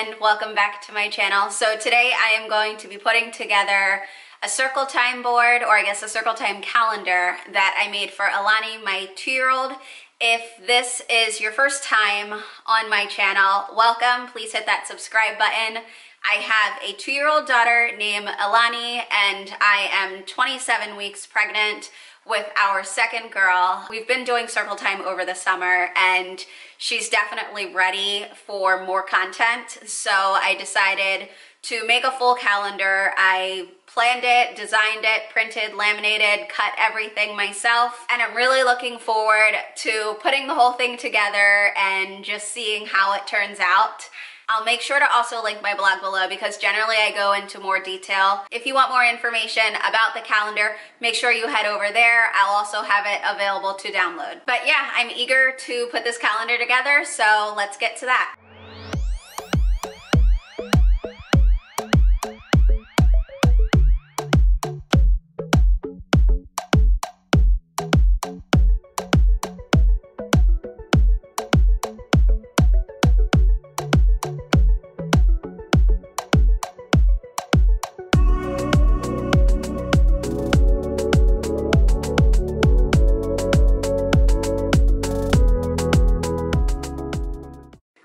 and welcome back to my channel. So today I am going to be putting together a circle time board, or I guess a circle time calendar that I made for Alani, my 2-year-old. If this is your first time on my channel, welcome. Please hit that subscribe button. I have a 2-year-old daughter named Alani, and I am 27 weeks pregnant with our second girl. We've been doing circle time over the summer, and she's definitely ready for more content. So I decided to make a full calendar. I planned it, designed it, printed, laminated, cut everything myself, and I'm really looking forward to putting the whole thing together and just seeing how it turns out. I'll make sure to also link my blog below because generally I go into more detail. If you want more information about the calendar, make sure you head over there. I'll also have it available to download. But yeah, I'm eager to put this calendar together, so let's get to that.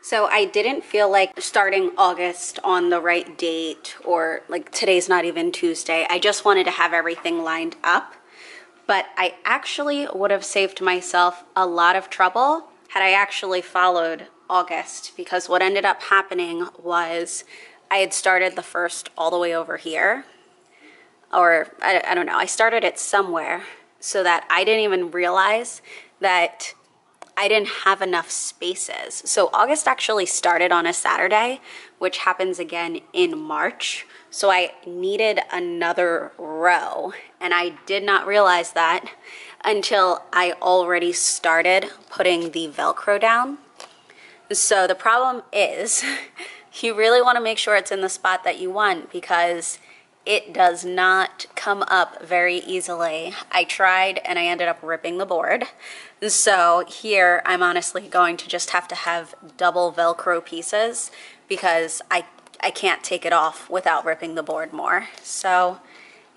So I didn't feel like starting August on the right date, or like today's not even Tuesday. I just wanted to have everything lined up. But I actually would have saved myself a lot of trouble had I actually followed August, because what ended up happening was I had started the first all the way over here, or I don't know, I started it somewhere so that I didn't even realize that I didn't have enough spaces. So August actually started on a Saturday, which happens again in March. So I needed another row, and I did not realize that until I already started putting the Velcro down. So the problem is you really want to make sure it's in the spot that you want, because it does not come up very easily. I tried and I ended up ripping the board. So here I'm honestly going to just have to have double Velcro pieces because I can't take it off without ripping the board more. So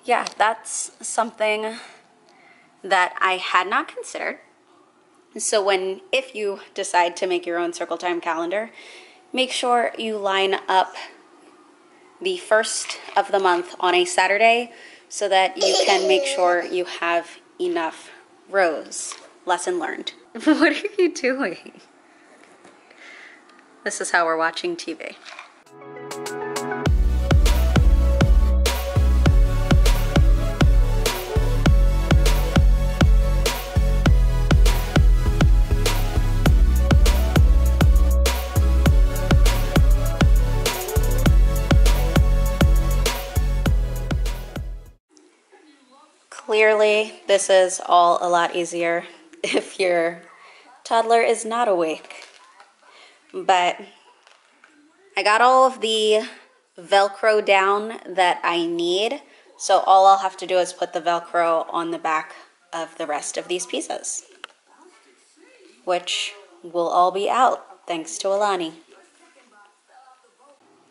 yeah, that's something that I had not considered. So if you decide to make your own circle time calendar, make sure you line up the first of the month on a Saturday so that you can make sure you have enough rows. Lesson learned. What are you doing? This is how we're watching TV. Clearly, this is all a lot easier if your toddler is not awake. But I got all of the Velcro down that I need, so all I'll have to do is put the Velcro on the back of the rest of these pieces, which will all be out thanks to Alani.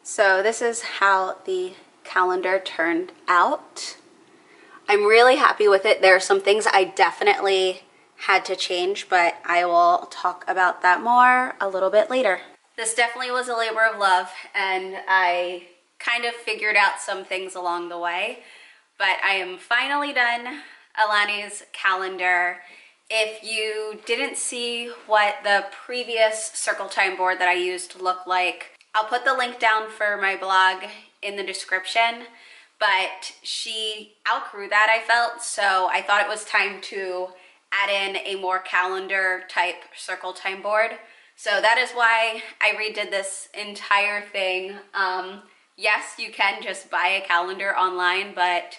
So this is how the calendar turned out. I'm really happy with it. There are some things I definitely had to change, but I will talk about that more a little bit later. This definitely was a labor of love, and I kind of figured out some things along the way, but I am finally done Alani's calendar. If you didn't see what the previous circle time board that I used looked like, I'll put the link down for my blog in the description. But she outgrew that, I felt, so I thought it was time to add in a more calendar type circle time board. So that is why I redid this entire thing. Yes, you can just buy a calendar online, but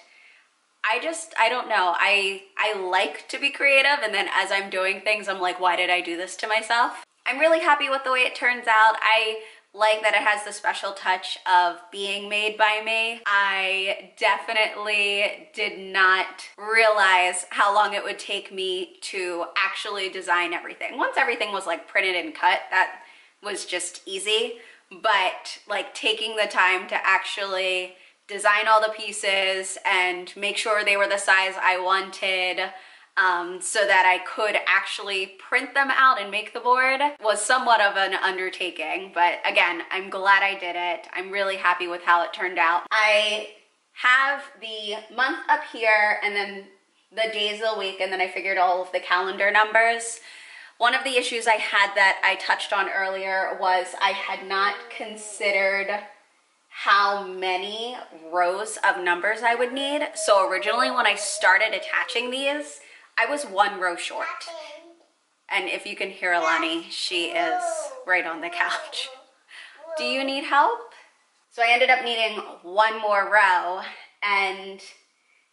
I don't know. I like to be creative, and then as I'm doing things, I'm like, why did I do this to myself? I'm really happy with the way it turns out. I like that it has the special touch of being made by me. I definitely did not realize how long it would take me to actually design everything. Once everything was like printed and cut, that was just easy. but like taking the time to actually design all the pieces and make sure they were the size I wanted, so that I could actually print them out and make the board was somewhat of an undertaking. But again, I'm glad I did it. I'm really happy with how it turned out. I have the month up here and then the days of the week, and then I figured all of the calendar numbers. One of the issues I had that I touched on earlier was I had not considered how many rows of numbers I would need. So originally when I started attaching these, I was 1 row short. And if you can hear Alani, she is right on the couch. Do you need help? So I ended up needing 1 more row, and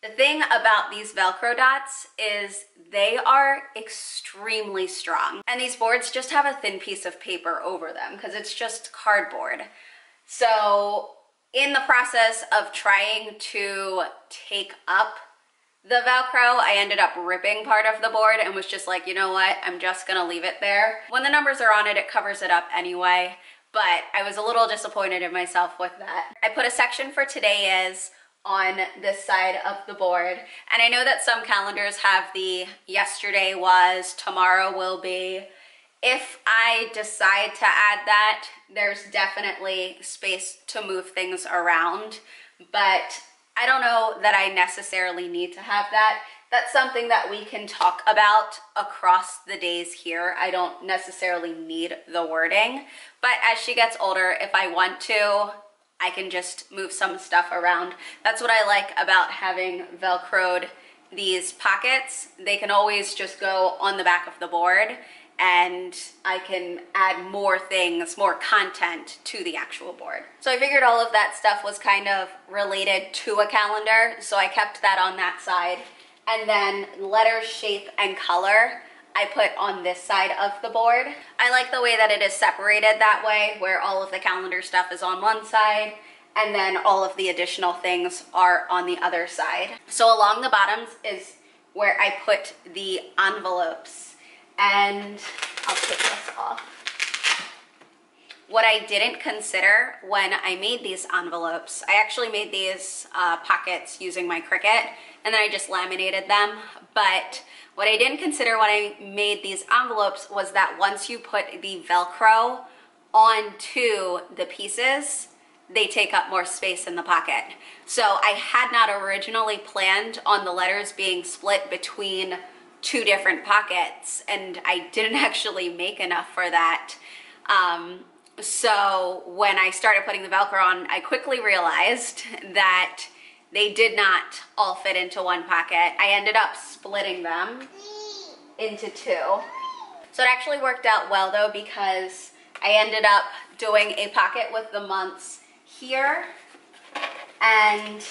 the thing about these Velcro dots is they are extremely strong. And these boards just have a thin piece of paper over them because it's just cardboard. So in the process of trying to take up the Velcro, I ended up ripping part of the board and was just like, you know what, I'm just gonna leave it there. When the numbers are on it, it covers it up anyway, but I was a little disappointed in myself with that. I put a section for today is on this side of the board, and I know that some calendars have the yesterday was, tomorrow will be. If I decide to add that, there's definitely space to move things around, but I don't know that I necessarily need to have that. That's something that we can talk about across the days here. I don't necessarily need the wording, but as she gets older, if I want to, I can just move some stuff around. That's what I like about having Velcroed these pockets. They can always just go on the back of the board, and I can add more things, more content to the actual board. So I figured all of that stuff was kind of related to a calendar, so I kept that on that side. And then letter, shape, and color I put on this side of the board. I like the way that it is separated that way, where all of the calendar stuff is on one side and then all of the additional things are on the other side. So along the bottoms is where I put the envelopes. And I'll take this off. What I didn't consider when I made these envelopes, I actually made these pockets using my Cricut, and then I just laminated them. But what I didn't consider when I made these envelopes was that once you put the Velcro onto the pieces, they take up more space in the pocket. So I had not originally planned on the letters being split between 2 different pockets, and I didn't actually make enough for that. So when I started putting the Velcro on, I quickly realized that they did not all fit into one pocket. I ended up splitting them into 2. So it actually worked out well though, because I ended up doing a pocket with the months here and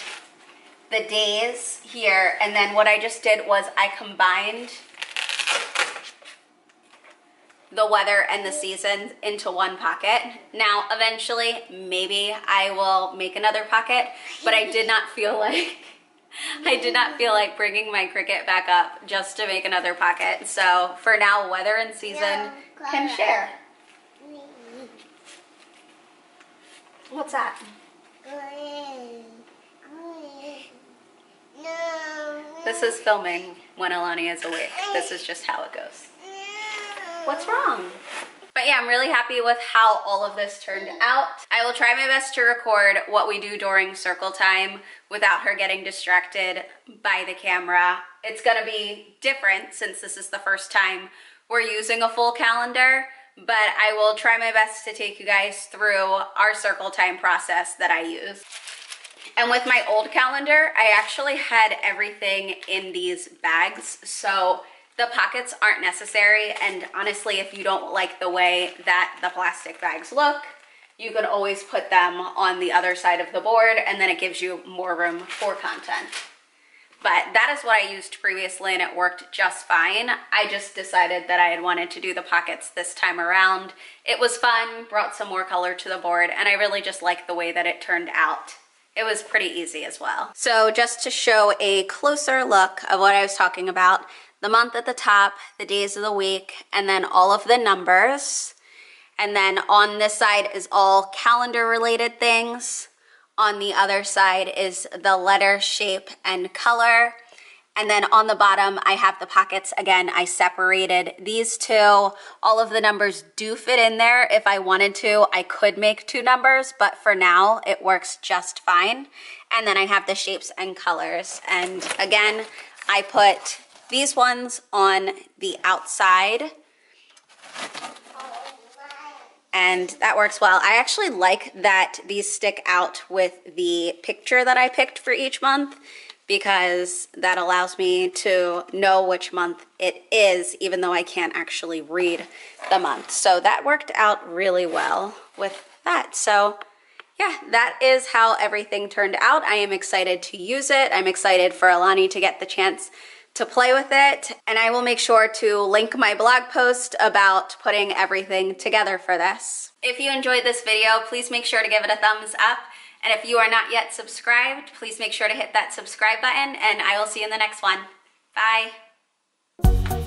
the days here, and then what I just did was I combined the weather and the seasons into one pocket. Now eventually maybe I will make another pocket, but I did not feel like bringing my Cricut back up just to make another pocket. So for now, weather and season can share. What's that? This is filming when Alani is awake. This is just how it goes. What's wrong? But yeah, I'm really happy with how all of this turned out. I will try my best to record what we do during circle time without her getting distracted by the camera. It's gonna be different since this is the first time we're using a full calendar, but I will try my best to take you guys through our circle time process that I use. And with my old calendar, I actually had everything in these bags, so the pockets aren't necessary. And honestly, if you don't like the way that the plastic bags look, you can always put them on the other side of the board, and then it gives you more room for content. But that is what I used previously, and it worked just fine. I just decided that I had wanted to do the pockets this time around. It was fun, brought some more color to the board, and I really just liked the way that it turned out. It was pretty easy as well. So just to show a closer look of what I was talking about, the month at the top, the days of the week, and then all of the numbers. And then on this side is all calendar related things. On the other side is the letter shape and color. And then on the bottom, I have the pockets. Again, I separated these two. All of the numbers do fit in there. If I wanted to, I could make 2 numbers, but for now, it works just fine. And then I have the shapes and colors. And again, I put these ones on the outside. And that works well. I actually like that these stick out with the picture that I picked for each month, because that allows me to know which month it is, even though I can't actually read the month. So that worked out really well with that. So yeah, that is how everything turned out. I am excited to use it. I'm excited for Alani to get the chance to play with it. And I will make sure to link my blog post about putting everything together for this. If you enjoyed this video, please make sure to give it a thumbs up. And if you are not yet subscribed, please make sure to hit that subscribe button, and I will see you in the next one. Bye.